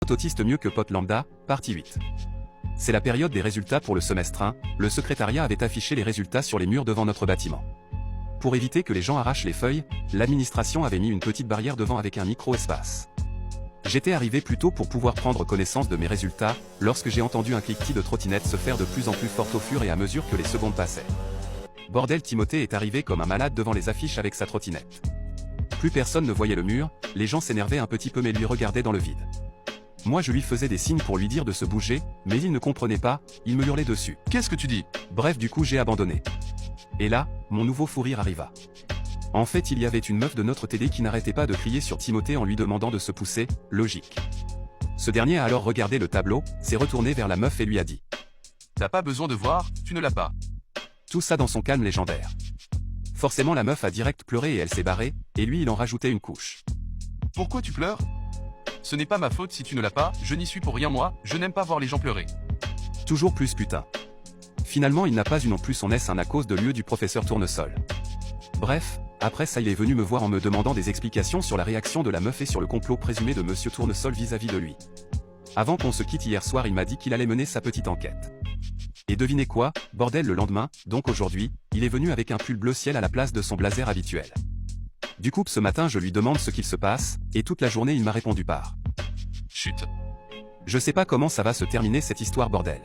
Autiste mieux que pote lambda, partie 8. C'est la période des résultats pour le semestre 1, le secrétariat avait affiché les résultats sur les murs devant notre bâtiment. Pour éviter que les gens arrachent les feuilles, l'administration avait mis une petite barrière devant avec un micro-espace. J'étais arrivé plus tôt pour pouvoir prendre connaissance de mes résultats, lorsque j'ai entendu un cliquetis de trottinette se faire de plus en plus fort au fur et à mesure que les secondes passaient. Bordel, Timothée est arrivé comme un malade devant les affiches avec sa trottinette. Plus personne ne voyait le mur, les gens s'énervaient un petit peu mais lui regardaient dans le vide. Moi je lui faisais des signes pour lui dire de se bouger, mais il ne comprenait pas, il me hurlait dessus. Qu'est-ce que tu dis? Bref, du coup j'ai abandonné. Et là, mon nouveau fou rire arriva. En fait, il y avait une meuf de notre TD qui n'arrêtait pas de crier sur Timothée en lui demandant de se pousser, logique. Ce dernier a alors regardé le tableau, s'est retourné vers la meuf et lui a dit: T'as pas besoin de voir, tu ne l'as pas. Tout ça dans son calme légendaire. Forcément la meuf a direct pleuré et elle s'est barrée, et lui il en rajoutait une couche. Pourquoi tu pleures? Ce n'est pas ma faute si tu ne l'as pas, je n'y suis pour rien moi, je n'aime pas voir les gens pleurer. Toujours plus putain. Finalement il n'a pas eu non plus son S1 à cause de l'UE du professeur Tournesol. Bref, après ça il est venu me voir en me demandant des explications sur la réaction de la meuf et sur le complot présumé de monsieur Tournesol vis-à-vis de lui. Avant qu'on se quitte hier soir il m'a dit qu'il allait mener sa petite enquête. Et devinez quoi, bordel, le lendemain, donc aujourd'hui, il est venu avec un pull bleu ciel à la place de son blazer habituel. Du coup ce matin je lui demande ce qu'il se passe, et toute la journée il m'a répondu par: Chut. Je sais pas comment ça va se terminer cette histoire, bordel.